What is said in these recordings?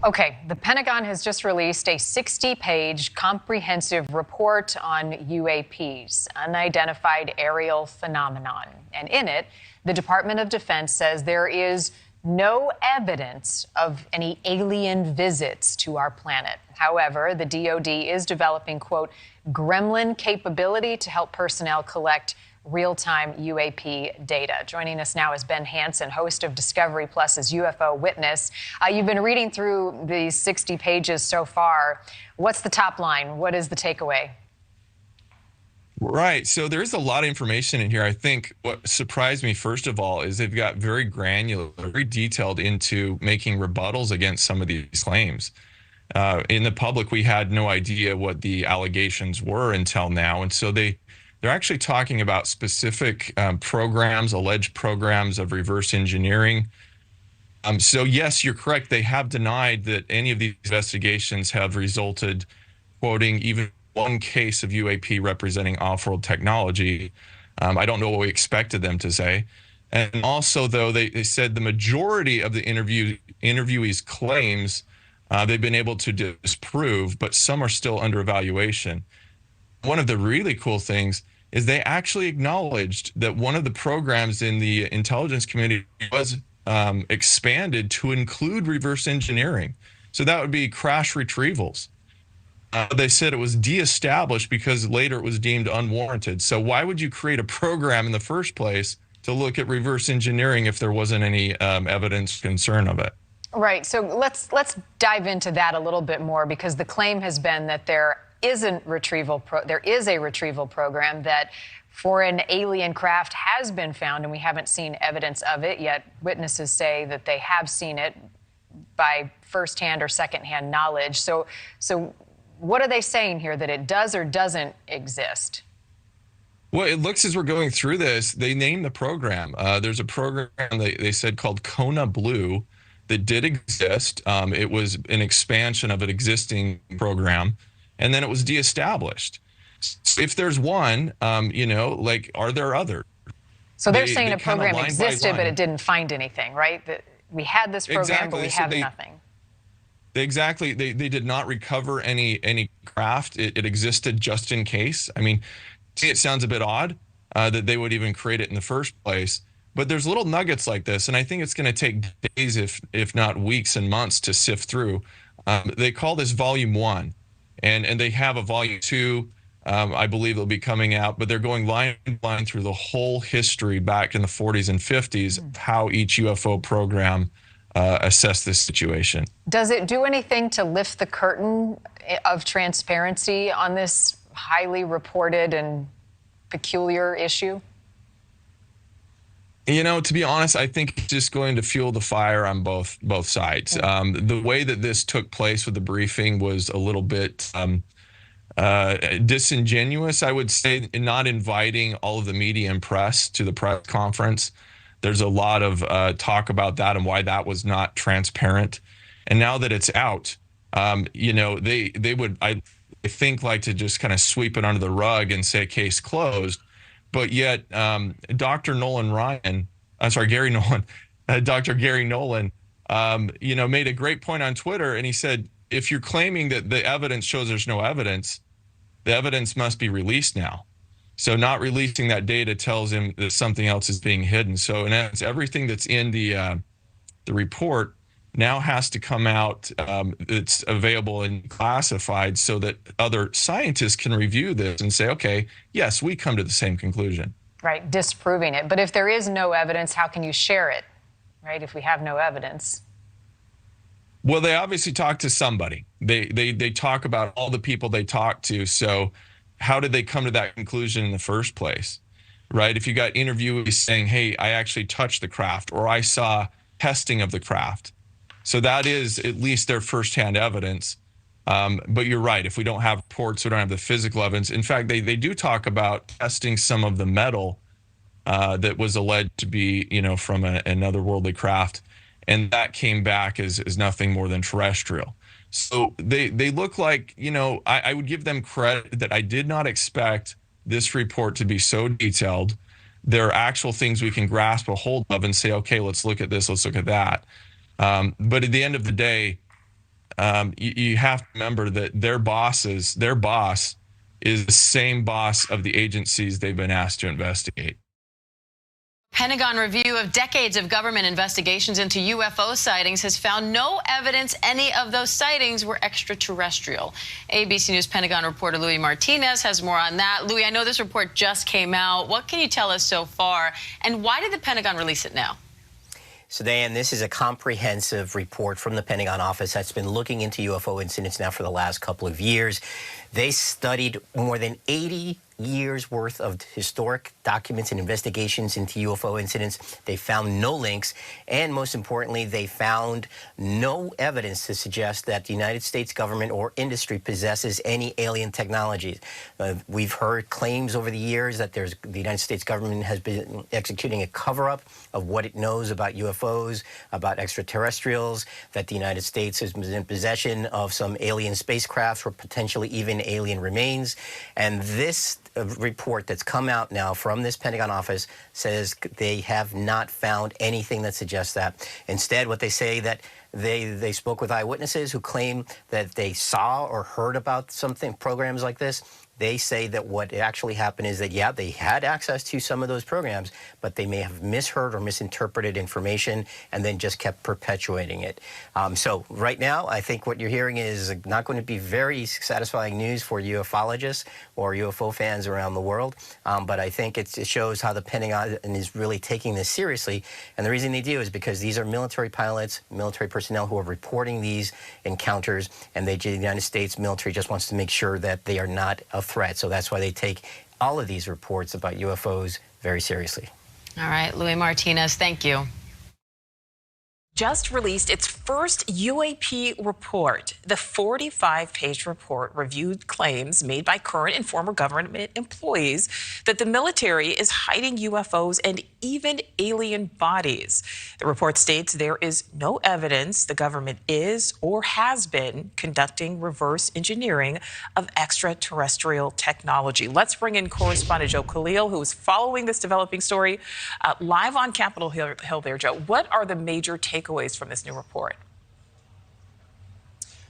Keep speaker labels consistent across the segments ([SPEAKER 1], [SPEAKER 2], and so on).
[SPEAKER 1] Okay, the Pentagon has just released a 60-page comprehensive report on UAPs, unidentified aerial phenomenon. And in it, the Department of Defense says there is no evidence of any alien visits to our planet. However, the DoD is developing, quote, gremlin capability to help personnel collect real-time UAP data. Joining us now is Ben Hansen, host of Discovery Plus's UFO Witness. You've been reading through these 60 pages so far. What's the top line? What is the takeaway?
[SPEAKER 2] Right. So there's a lot of information in here. I think what surprised me, first of all, is they've got very granular, very detailed into making rebuttals against some of these claims. In the public, we had no idea what the allegations were until now. And so they're actually talking about specific programs, alleged programs of reverse engineering. So yes, you're correct. They have denied that any of these investigations have resulted, quoting, even one case of UAP representing off-world technology. I don't know what we expected them to say. And also, though, they said the majority of the interviewees' claims they've been able to disprove, but some are still under evaluation. One of the really cool things is they actually acknowledged that one of the programs in the intelligence community was expanded to include reverse engineering. So that would be crash retrievals. They said it was de-established because later it was deemed unwarranted. So why would you create a program in the first place to look at reverse engineering if there wasn't any evidence concern of it?
[SPEAKER 1] Right. So let's dive into that a little bit more, because the claim has been that there is a retrieval program that for an alien craft has been found, and we haven't seen evidence of it yet. Witnesses say that they have seen it by firsthand or secondhand knowledge. So what are they saying here, that it does or doesn't exist?
[SPEAKER 2] Well, it looks, as we're going through this, they named the program. There's a program they said called Kona Blue that did exist. It was an expansion of an existing program, and then it was de-established. So if there's one, are there others?
[SPEAKER 1] So they're saying a program existed, but it didn't find anything, right? That we had this program, but we have nothing.
[SPEAKER 2] Exactly. They did not recover any craft. It existed just in case. I mean, it sounds a bit odd that they would even create it in the first place. But there's little nuggets like this, and I think it's going to take days, if not weeks and months, to sift through. They call this Volume 1, and they have a Volume 2. I believe it'll be coming out, but they're going line by line through the whole history back in the 40s and 50s of how each UFO program assess this situation.
[SPEAKER 1] Does it do anything to lift the curtain of transparency on this highly reported and peculiar issue?
[SPEAKER 2] To be honest, I think it's just going to fuel the fire on both sides. The way that this took place with the briefing was a little bit disingenuous, I would say, in not inviting all of the media and press to the press conference. There's a lot of talk about that and why that was not transparent. And now that it's out, they would, I think, like to just kind of sweep it under the rug and say case closed. But yet, Dr. Gary Nolan, Dr. Gary Nolan, made a great point on Twitter, and he said, if you're claiming that the evidence shows there's no evidence, the evidence must be released now. So not releasing that data tells him that something else is being hidden. So in essence, everything that's in the report now has to come out. It's available and classified so that other scientists can review this and say, okay, yes, we come to the same conclusion. Right,
[SPEAKER 1] disproving it. But if there is no evidence, how can you share it, right, if we have no evidence?
[SPEAKER 2] Well, they obviously talk to somebody. They talk about all the people they talk to. So how did they come to that conclusion in the first place, right? If you got interviewees saying, hey, I actually touched the craft, or I saw testing of the craft. So that is at least their firsthand evidence. But you're right. If we don't have reports, we don't have the physical evidence. In fact, they do talk about testing some of the metal that was alleged to be, from another worldly craft. And that came back as nothing more than terrestrial. So they look like, I would give them credit that I did not expect this report to be so detailed. There are actual things we can grasp a hold of and say, okay, let's look at this, let's look at that. But at the end of the day, you have to remember that their boss is the same boss of the agencies they've been asked to investigate.
[SPEAKER 3] Pentagon review of decades of government investigations into UFO sightings has found no evidence any of those sightings were extraterrestrial. ABC News Pentagon reporter Louis Martinez has more on that. Louis, I know this report just came out. What can you tell us so far? And why did the Pentagon release it now?
[SPEAKER 4] So, Diane, this is a comprehensive report from the Pentagon office that's been looking into UFO incidents now for the last couple of years. They studied more than 80 years worth of historic documents and investigations into UFO incidents. They found no links, and most importantly, they found no evidence to suggest that the United States government or industry possesses any alien technologies. We've heard claims over the years that the United States government has been executing a cover-up of what it knows about UFOs, about extraterrestrials, that the United States is in possession of some alien spacecraft or potentially even alien remains. And this report that's come out now from this Pentagon office says they have not found anything that suggests that. Instead, what they say that they spoke with eyewitnesses who claim that they saw or heard about programs like this. They say that what actually happened is that, yeah, they had access to some of those programs, but they may have misheard or misinterpreted information and then just kept perpetuating it. So right now, I think what you're hearing is not going to be very satisfying news for ufologists or UFO fans around the world. But I think it shows how the Pentagon is really taking this seriously. And the reason they do is because these are military pilots, military personnel who are reporting these encounters, and the United States military just wants to make sure that they are not a threat. So that's why they take all of these reports about UFOs very seriously.
[SPEAKER 3] All right, Louis Martinez, thank you.
[SPEAKER 5] Just released its first UAP report. The 45-page report reviewed claims made by current and former government employees that the military is hiding UFOs and even alien bodies. The report states there is no evidence the government is or has been conducting reverse engineering of extraterrestrial technology. Let's bring in correspondent Joe Khalil, who is following this developing story live on Capitol Hill there. Joe, what are the major takeaways from this new report?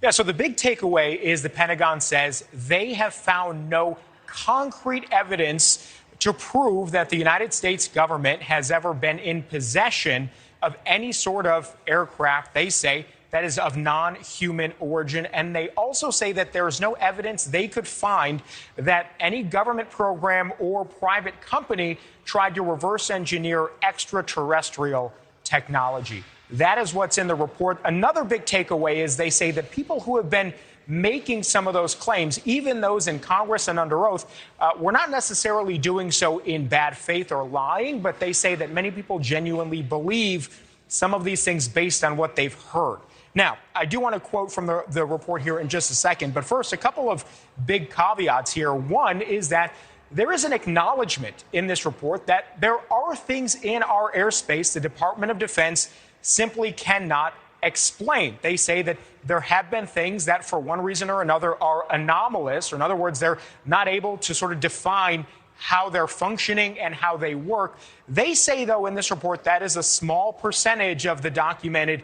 [SPEAKER 6] Yeah, so the big takeaway is the Pentagon says they have found no concrete evidence to prove that the United States government has ever been in possession of any sort of aircraft, they say, that is of non-human origin. And they also say that there is no evidence they could find that any government program or private company tried to reverse engineer extraterrestrial technology. That is what's in the report. Another big takeaway is they say that people who have been making some of those claims, even those in Congress and under oath, were not necessarily doing so in bad faith or lying, but they say that many people genuinely believe some of these things based on what they've heard. Now, I do want to quote from the report here in just a second, but first, a couple of big caveats here. One is that there is an acknowledgement in this report that there are things in our airspace the Department of Defense simply cannot explain. They say that there have been things that, for one reason or another, are anomalous, or in other words, they're not able to sort of define how they're functioning and how they work. They say, though, in this report, that is a small percentage of the documented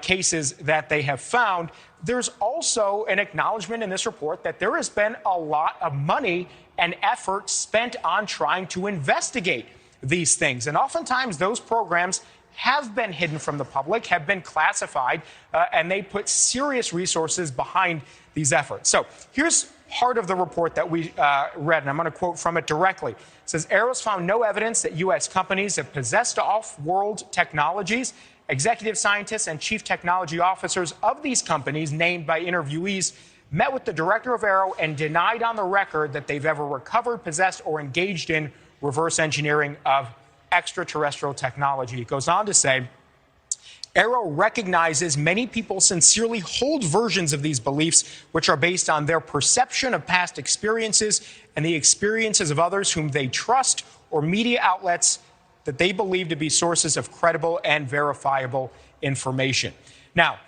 [SPEAKER 6] cases that they have found. There's also an acknowledgement in this report that there has been a lot of money and effort spent on trying to investigate these things. And oftentimes those programs have been hidden from the public, have been classified, and they put serious resources behind these efforts. So here's part of the report that we read, and I'm going to quote from it directly. It says, AARO's found no evidence that U.S. companies have possessed off-world technologies. Executive scientists and chief technology officers of these companies named by interviewees met with the director of AARO and denied on the record that they've ever recovered, possessed, or engaged in reverse engineering of extraterrestrial technology. It goes on to say, AARO recognizes many people sincerely hold versions of these beliefs, which are based on their perception of past experiences and the experiences of others whom they trust, or media outlets that they believe to be sources of credible and verifiable information. Now,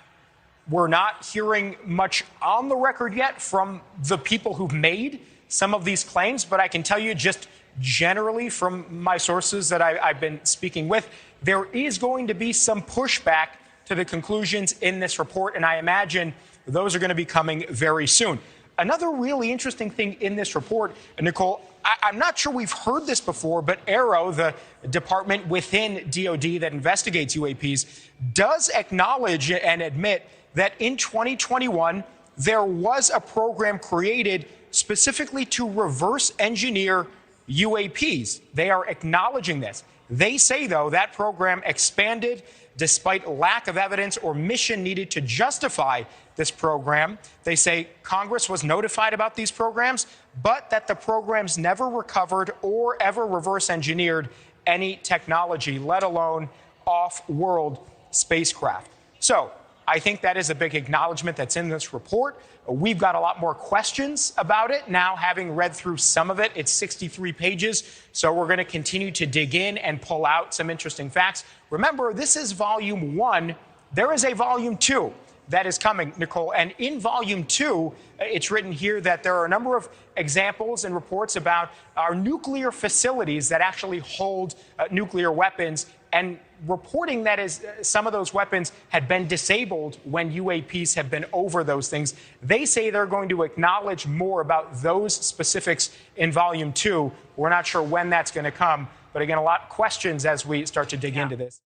[SPEAKER 6] we're not hearing much on the record yet from the people who've made some of these claims, but I can tell you just generally from my sources that I've been speaking with, there is going to be some pushback to to the conclusions in this report, and I imagine those are going to be coming very soon. Another really interesting thing in this report, Nicole, I'm not sure we've heard this before, but AARO, the department within DOD that investigates UAPs, does acknowledge and admit that in 2021, there was a program created specifically to reverse engineer UAPs. They are acknowledging this. They say, though, that program expanded despite lack of evidence or mission needed to justify this program. They say Congress was notified about these programs, but that the programs never recovered or ever reverse engineered any technology, let alone off-world spacecraft. So I think that is a big acknowledgement that's in this report. We've got a lot more questions about it now, having read through some of it. It's 63 pages, so we're going to continue to dig in and pull out some interesting facts. Remember, this is volume 1. There is a volume 2 that is coming, Nicole. And in volume 2, it's written here that there are a number of examples and reports about our nuclear facilities that actually hold nuclear weapons, and reporting that is some of those weapons had been disabled when UAPs have been over those things. They say they're going to acknowledge more about those specifics in volume 2. We're not sure when that's going to come, but again, a lot of questions as we start to dig into this.